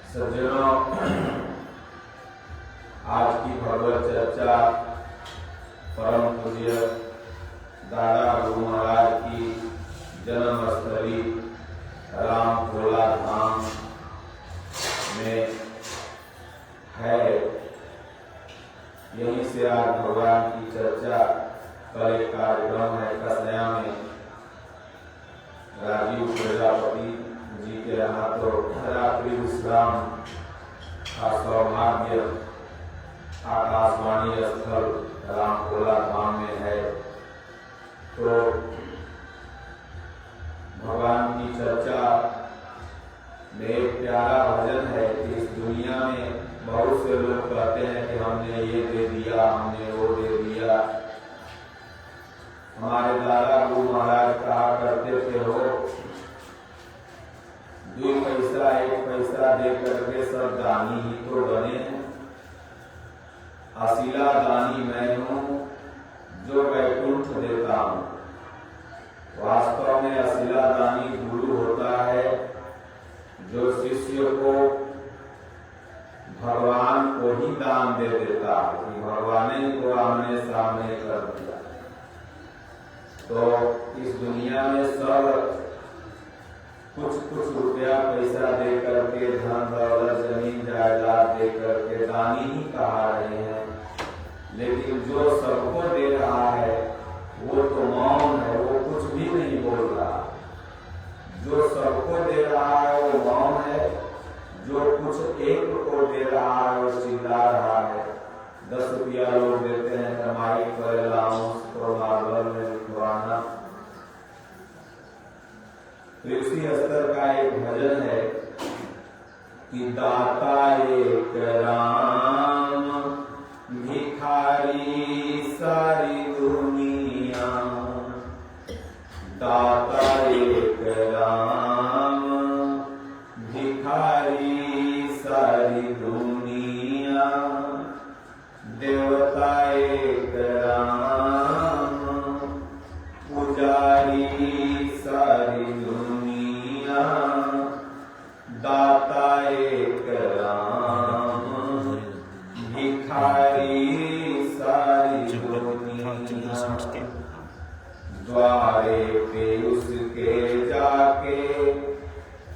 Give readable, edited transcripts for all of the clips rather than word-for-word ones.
सज्जनों, आज की भगवत चर्चा परम पूज्य दादा गुरु महाराज की जन्मस्थली रामकोला धाम में है। यहीं से आज भगवान की चर्चा कल एक कार्यक्रम है कसया में राजीव प्रजापति जी के यहाँ, तो रात्रि विश्राम का सौभाग्य आकाशवाणी स्थल रामकोला धाम में है। तो भगवान की चर्चा में एक प्यारा भजन है कि इस दुनिया में बहुत से लोग कहते हैं कि हमने ये दे दिया, हमने वो दे दिया। हमारे दादा गुरु महाराज कहा करते थे, हो 2 पैसा 1 पैसा दे करके सब दानी ही तो बने। असीला दानी मैं हूँ जो वैकुंठ देता हूँ। वास्तव में असीला दानी गुरु होता है जो शिष्य को भगवान को ही दान दे देता है कि भगवान को आमने सामने कर दिया। तो इस दुनिया में सब कुछ रुपया पैसा दे करके, धन दौलत जमीन जायदाद दे करके दानी ही कहा रहे हैं, लेकिन जो सबको दे रहा है वो तो मौन है, वो कुछ भी नहीं बोल रहा। जो सबको दे रहा है वो मौन है, जो कुछ एक को दे रहा है वो चिल्ला रहा है। 10 रुपया लोग देते हैं कमाई कर अलाउंस तो मार्बल में लिखवाना। इसी स्तर का एक भजन है कि दाता एक राम भिखारी सारी दुनिया, दाता एक राम भिखारी सारी दुनिया, देवता एक राम पुजारी सारी दुनिया, दाता एक राम भिखारी सारी दुनिया। द्वारे पे उसके जाके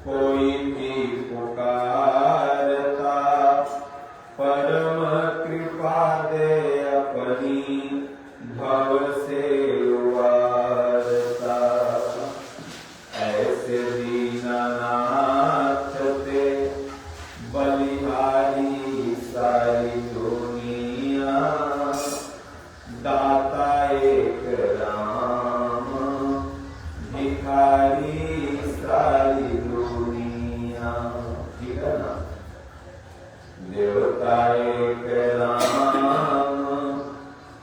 कोई भी पुकारता, परम कृपा दे अपनी भव से उबारता। ऐसे दीनानाथ ते बलिहारी सारी दुनिया, दाता एक राम भिखारी सारी दुनिया। ठीक है ना? देवता एक राम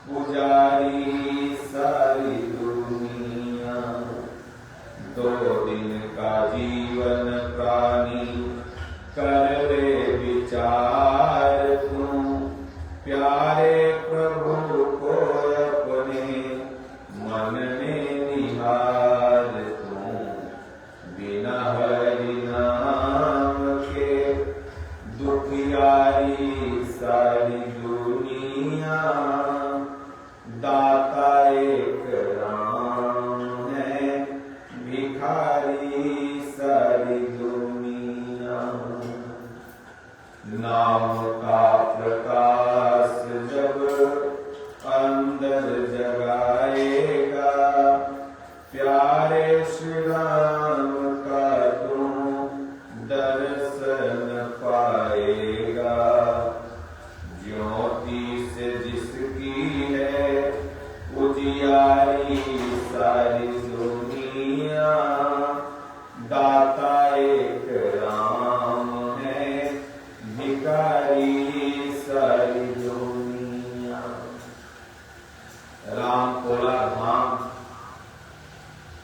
पुजारी सारी दुनिया। 2 दिन का जीवन प्राणी कर ले विचार तू, प्यारे प्रभु को अपने मन में निहार तू। बिना हरि नाम के दुखियारी सारी दुनिया, दाता एक राम है भिखारी सारी दुनिया। नाम का प्रकाश जब अंदर जगाएगा, प्यारे श्री राम का तू दर्शन पाएगा। ज्योति से जिसकी है उजियारी सारी दुनिया, दाता एक राम है भिखारी सारी दुनिया। रामकोला धाम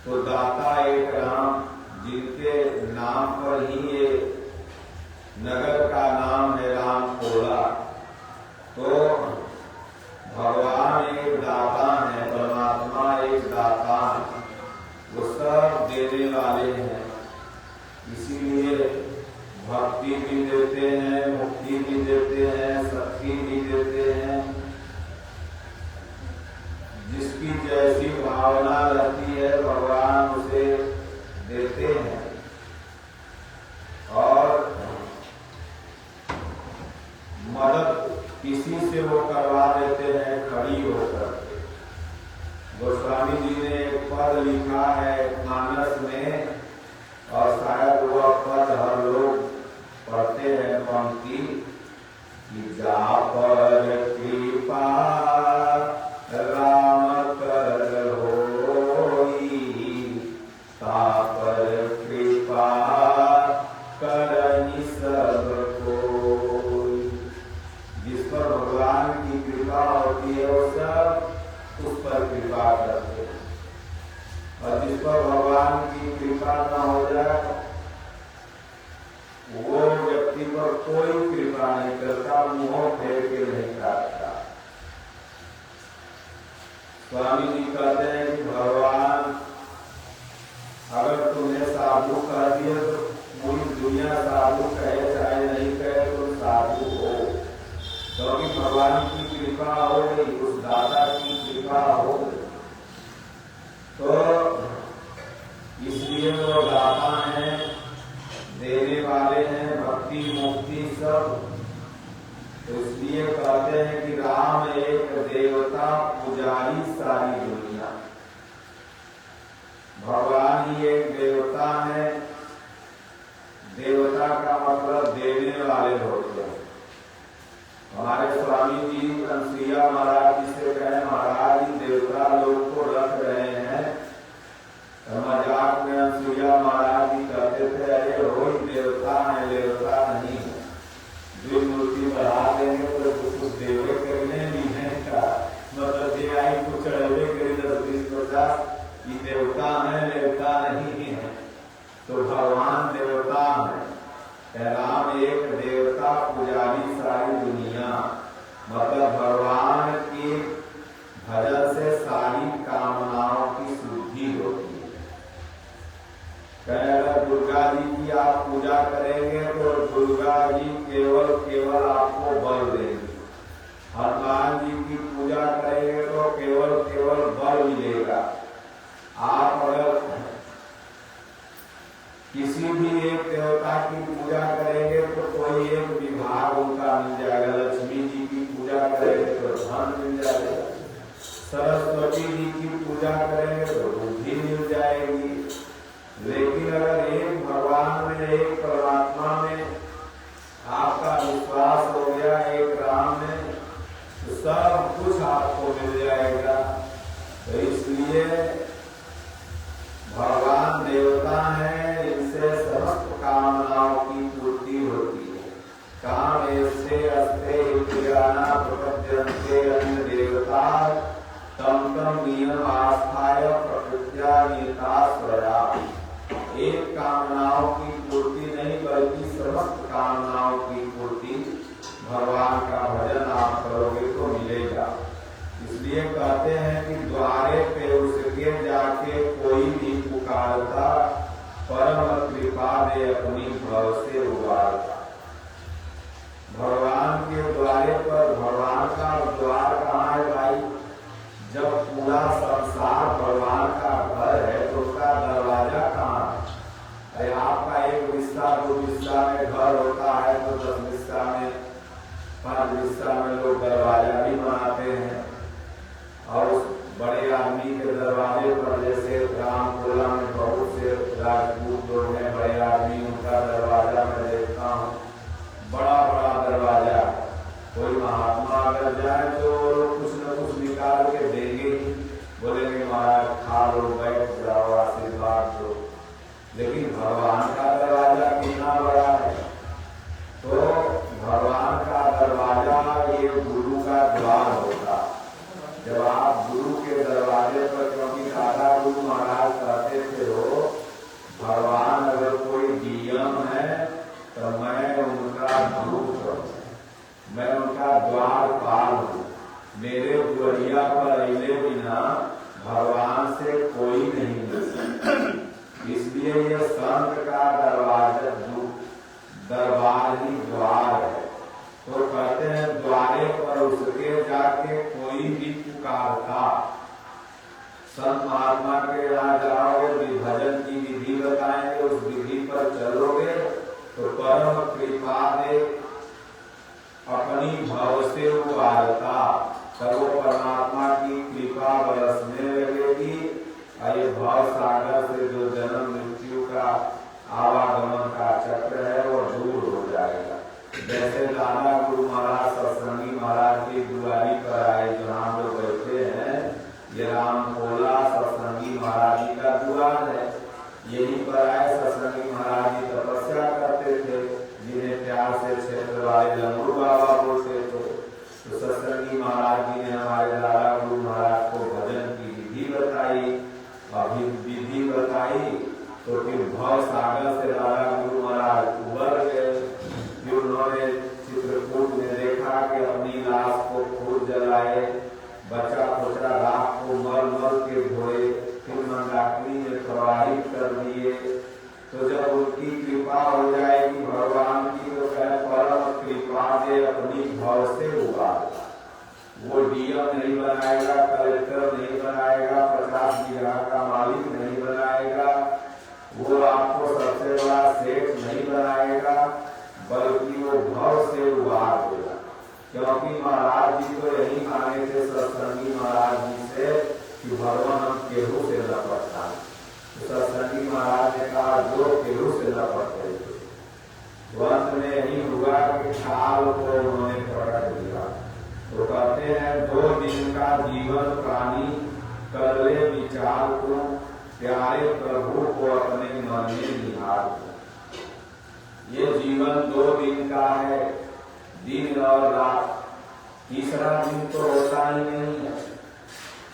तो दाता एक राम, जिनके नाम पर ही ये नगर का नाम है रामकोला। तो भगवान एक दाता है, परमात्मा एक दाता है, वो सब देने वाले हैं। इसीलिए भक्ति भक्ति भी देते हैं, मुक्ति भी देते हैं, शक्ति भी देते हैं। जिसकी जैसी भावना रहती है भगवान उसे देते हैं। और मदद किसी से वो करवा देते हैं खड़ी होकर। गोस्वामी जी ने एक पद लिखा है मानस में, और शायद वह पद हर लोग पढ़ते हैं पंक्ति कि जा पर कृपा राम कर होई, ता पर कृपा करहि सब कोई। जिस पर भगवान की कृपा होती है वो सब उस पर कृपा करते हैं, और जिस पर भगवान की कृपा न हो जाए वो व्यक्ति पर कोई कृपा नहीं करता, मुंह फेर के नहीं काटता। स्वामी जी कहते हैं कि भगवान अगर तुम्हें साधु कह दिए तो पूरी दुनिया साधु कहे चाहे नहीं कहे तो साधु हो, क्योंकि भगवान की कृपा हो गई, उस दाता की कृपा हो गई। तो इसलिए वो दाता हैं, देने वाले हैं, भक्ति मुक्ति सब। तो इसलिए कहते हैं कि राम एक देवता पुजारी सारी दुनिया। भगवान ही एक देवता है। देवता का मतलब देने वाले होते हैं। हमारे स्वामी जी कंसिया महाराज जी से कहे, महाराज जी देवता लोग को रख रहे हैं। मजाक में अंसुया महाराज जी कहते थे, अरे रोज देवता है, देवता नहीं है। जो मूर्ति बढ़ा देंगे तो कुछ देवे करने भी है का मतलब ये आई कुछ चढ़े करी 10-20-50 ये देवता है, देवता नहीं है। तो भगवान देवता है। राम एक देवता पुजारी सारी दुनिया, मतलब भगवान के भजन से सारी कामनाओं की शुद्धि होती है। अगर दुर्गा जी की आप पूजा करेंगे तो दुर्गा जी केवल आपको बल देंगे। हनुमान जी की पूजा करेंगे तो केवल बल मिलेगा। आप अगर किसी भी एक देवता की पूजा करेंगे तो कोई एक विभाग उनका मिल जाएगा। लक्ष्मी जी की पूजा करेंगे तो धन मिल जाएगा, सरस्वती जी की पूजा करेंगे तो बुद्धि मिल जाएगी। लेकिन अगर एक भगवान में, एक परमात्मा में आपका विश्वास हो गया, एक राम में, तो सब कुछ आपको मिल जाएगा। तो इसलिए भगवान देवता है, इनसे समस्त कामनाओं की पूर्ति होती है। काम ऐसे अस्ते ज्ञाना प्रपद्यन्ते अन्य देवता तम तम नियम आस्थाय प्रकृत्या नियता स्वया। एक कामनाओं की पूर्ति नहीं बल्कि समस्त कामनाओं की पूर्ति भगवान का भजन आप करोगे तो मिलेगा। इसलिए कहते हैं कि द्वारे पे उसके जाके कोई भी पुकारता, परम कृपा दे अपनी भव से उबारता। भगवान के द्वारे पर, भगवान का द्वार कहाँ है भाई? जब पूरा संसार भगवान का घर है तो उसका दरवाजा कहाँ है? अरे आपका एक हिस्सा 2 हिस्सा में घर होता है तो 10 हिस्सा में, 5 हिस्सा में लोग दरवाजा भी बनाते हैं। और उस बड़े आदमी के दरवाजे पर, जैसे रामकोला में बहुत से राजपूत लोग हैं, बड़े आदमी, उनका दरवाजा मैं देखता हूँ, बड़ा बड़ा दरवाजा। कोई महात्मा अगर जाए तो कुछ न कुछ निकाल के देंगे, बोलेंगे महाराज खा लो, बैठ जाओ, आशीर्वाद दो। लेकिन भगवान का दरवाजा कितना बड़ा है। तो भगवान का दरवाजा ये गुरु का द्वार होता। जब आप गुरु के दरवाजे पर, क्योंकि दादा गुरु महाराज कहते थे हो, भगवान अगर कोई डीएम है तो मैं उनका दूत हूँ, मैं उनका द्वारपाल हूँ। मेरे दुआरिया पर अइले बिना भगवान से कोई नहीं मिल सकता। इसलिए ये संत का दरवाजा दरबार अपनी भाव से उबारता, तब वो परमात्मा की कृपा बरसने लगेगी और ये भाव सागर से जो जन्म मृत्यु का आवागमन का चक्र है वो दूर हो जाएगा। जैसे दादा गुरु महाराज सत्संगी महाराज की दुआरी पर आए, जो हम लोग बैठे हैं, ये रामकोला सत्संगी महाराज जी का द्वार है। यहीं पर आए सत्संगी महाराज जी तपस्या करते थे, जिन्हें प्यार से क्षेत्र वाले लंगू बाबा बोलते थे। तो सत्संगी महाराज जी ने हमारे दादा गुरु महाराज को भजन की विधि बताई, विधि बताई। तो फिर भाव सागर से दादा गुरु महाराज उबर गए। फिर उन्होंने चित्रकूट में देखा कि अपनी लाश को खूब जलाए, बचा खुचरा राख को मल मल के धोए, फिर मंदाकिनी में प्रवाहित कर दिए। तो जब उनकी कृपा हो जाएगी भगवान की, तो कहे परम कृपा से अपनी भाव से उबार। वो डीएम नहीं बनाएगा, कलेक्टर नहीं बनाएगा, 50 बीघा का मालिक नहीं बनाएगा, वो आपको सबसे बड़ा सेठ नहीं बनाएगा, बल्कि वो भाव से उबार देगा। क्योंकि महाराज जी तो यही मांगे थे सत्संगी महाराज जी से कि भगवान हम केहू से न पड़ता। तो सत्संगी महाराज ने कहा जो केहू से न पड़ते। अंत में यही हुआ कि काल को उन्होंने प्रकट दिया। तो कहते हैं 2 दिन का जीवन प्राणी कर ले विचार को, प्यारे प्रभु को अपने मन में निहार। ये जीवन 2 दिन का है, दिन और रात। तीसरा दिन तो होता ही नहीं है,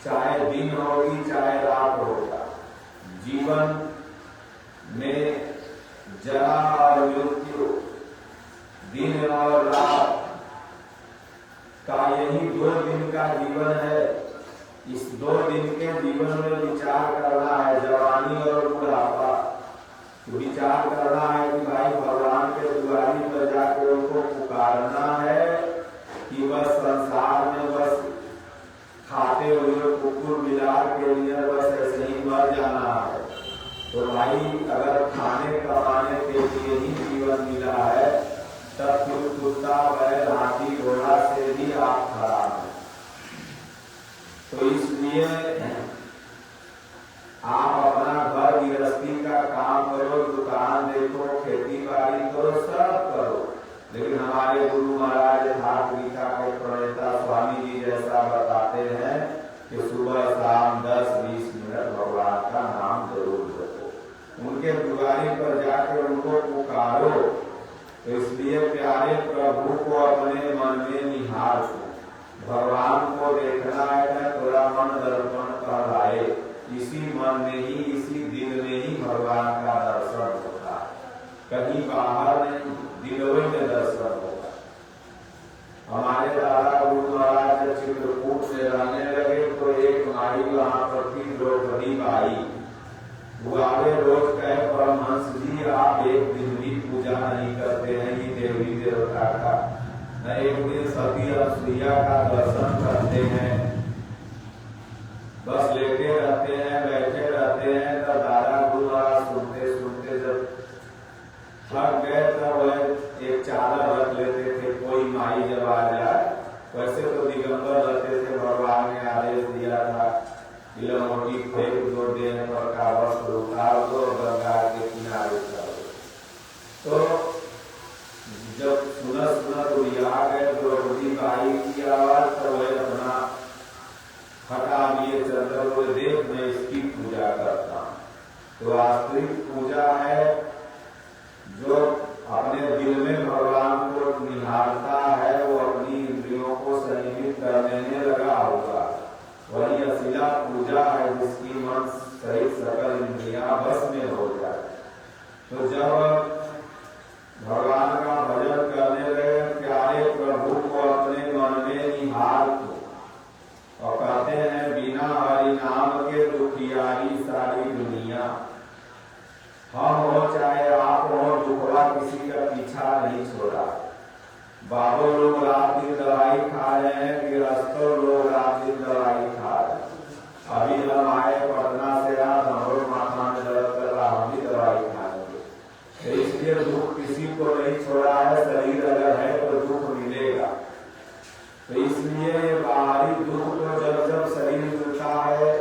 चाहे दिन होगी चाहे रात होगा। जीवन में जरा और मृत्यु, दिन और रात का यही 2 दिन का जीवन है। इस 2 दिन के जीवन में विचार करना है, जवानी और बुढ़ापा। विचार करना है कि भाई भगवान के दुआरी पर जाकर उनको पुकारना है कि बस संसार में बस खाते हुए कुकुर बिलार के लिए बस ऐसे ही मर जाना है। तो भाई अगर खाने कमाने के लिए ही जीवन मिला है, तब फिर कुत्ता बैल हाथी घोड़ा से भी आप खराब है। तो इसलिए आप अपना घर गृहस्थी का काम करो, दुकान देखो, खेती बाड़ी करो, सब करो, लेकिन हमारे गुरु महाराज यथार्थ गीता के प्रणेता स्वामी जी जैसा बताते हैं कि सुबह शाम 10-20 मिनट भगवान का नाम जरूर रखो, उनके दुआरी पर जाकर उनको पुकारो। तो इसलिए प्यारे प्रभु को अपने मन में निहारो। भगवान को देखना है तो थोड़ा मन दर्पण कहलाए, इसी मन में ही, इसी दिल में ही भगवान का दर्शन होता है, कहीं बाहर नहीं, दिलों में दर्शन होगा। हमारे दादा गुरु महाराज जब चित्रकूट से रहने लगे तो एक माई वहां पर थी द्रौपदी बाई। वो आगे रोज कहे परमहंस जी आप एक दिन भी पूजा नहीं करते हैं ये देवी देवता का, न एक दिन सती अनसुईया का दर्शन करते हैं, बस लेटे रहते हैं, बैठे रहते हैं। तब दादा गुरु महाराज सुनते सुनते जब थक गए तब वह एक चादर रख लेते थे, कोई माई जब आ जाए। वैसे तो दिगंबर रहते थे, भगवान ने आदेश दिया था लंगोटी फेंक दो, देह पर का वस्त्र उतार दो, गंगा के किनारे चलो। तो जब सुना उड़िया गए द्रौपदी बाई की आवाज, तो वह अपना हटा दिए चंद्र को, देख मैं इसकी पूजा करता हूँ। तो वास्तविक पूजा है जो अपने दिल में भगवान को निहारता है, वो अपनी इंद्रियों को संयमित करने में लगा होगा। वही असीला पूजा है जिसकी मन सहित सकल इंद्रियां बस में हो जाए। तो जब भगवान का भजन करने लगे, प्यारे प्रभु को अपने मन में निहार दो। और कहते हैं बिना हरि नाम के दुखियारी सारी दुनिया। हम हो चाहे आप हो, दुखवा किसी का पीछा नहीं छोड़ा। बाबू लोग रात दिन दवाई खा रहे हैं, गृहस्थों लोग रात दिन दवाई खा रहे हैं। अभी हम आए पटना से, रात हमारे माथा में दर्द कर रहा, हम भी दवाई खाएंगे। इसलिए दुख किसी को नहीं छोड़ा है, शरीर अगर है तो दुख मिलेगा। तो इसलिए बाहरी दुख को जब जब शरीर मिलता है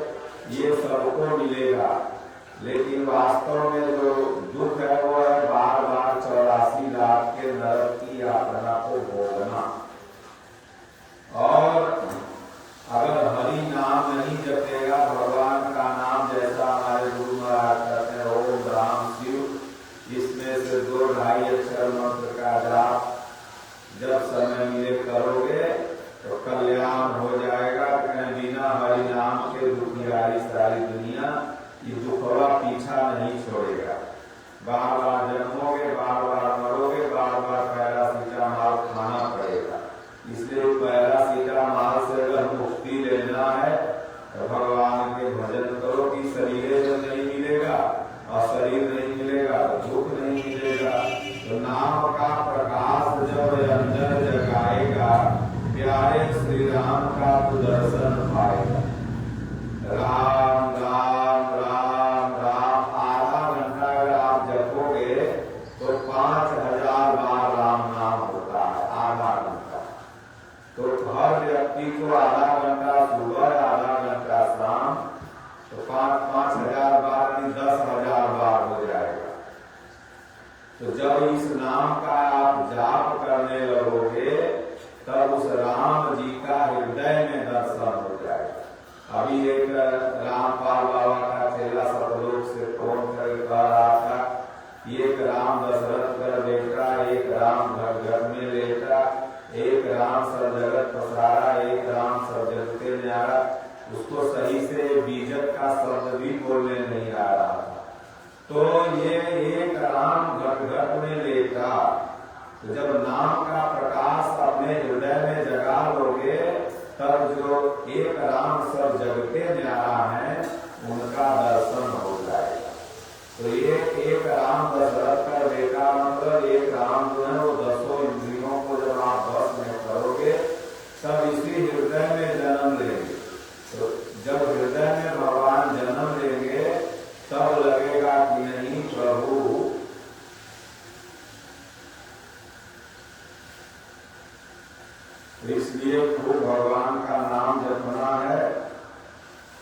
ये सबको मिलेगा, लेकिन वास्तव में जो दुख है वो है बार बार 84 लाख के नरक की यातना को भोगना। और अगर हरि नाम नहीं जपेगा, भगवान का नाम जैसा हमारे गुरु महाराज कहते हैं ओम राम शिव, इसमें से 2-2.5 अक्षर मंत्र का जाप जब समय मिले करोगे तो कल्याण हो जाएगा। बिना हरि नाम के दुखियारी सारी दुनिया ये दुखवा पीछा नहीं छोड़ेगा। बार बार जन्मोगे, बार बार मरोगे, बार बार पैरासीटामॉल खाना पड़ेगा। इसलिए पैरासीटामॉल से अगर मुक्ति लेना है तो भगवान के भजन करो कि शरीर जब नहीं मिलेगा और शरीर नहीं मिलेगा तो दुख नहीं मिलेगा। तो नाम का प्रकाश जब अंदर जगाएगा, प्यारे श्री राम का तो दर्शन पाएगा। राम राम राम राम आधा घंटा अगर आप जपोगे तो 5000 बार राम नाम होता है आधा घंटा। तो हर व्यक्ति को आधा घंटा सुबह, आधा घंटा शाम, तो 5,000 बार नहीं 10,000 बार हो जाएगा। तो जब इस नाम का आप जाप करने लगोगे तब उस राम जी का हृदय में दर्शन हो जाएगा। अभी एक रामपाल बाबा का चेला सतलोक से फोन करके कह रहा था, एक राम दशरथ कर बेटा, एक राम घर घर में लेटा, एक राम सब जगत पसारा, एक राम सब जगत के न्यारा। उसको सही से बीजक का शब्द भी बोलने नहीं आ रहा था। तो ये एक राम घट घट में लेटा। तो जब नाम का प्रकाश अपने हृदय में जगा लोगे तब जो एक राम सब जग के न्यारा है उनका दर्शन हो जाएगा। तो एक राम दशरथ का बेटा, मतलब एक राम जो है वो 10 इंद्रियों को जब आप बस में करोगे तब इसी हृदय में जन्म लेंगे। तो जब हृदय में भगवान जन्म लेंगे तब लगेगा कि नहीं प्रभु इसलिए खूब भगवान का नाम जपना है।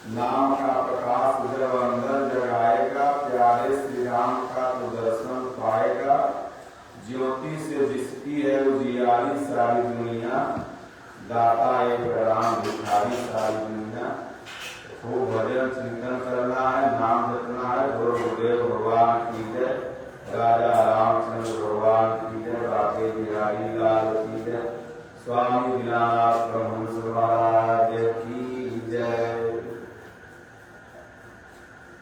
नाम का प्रकाश जब अंदर जगाएगा, प्यारे श्री राम का तो दर्शन पाएगा। ज्योति से जिसकी है उजियारी सारी दुनिया, दाता एक राम भिखारी सारी दुनिया। खूब भजन चिंतन करना है, नाम जपना है। गुरुदेव भगवान की जय, राजा रामचंद्र भगवान की जय, बाके बिहारी लाल की जय, स्वामी दीनानाथ प्रभु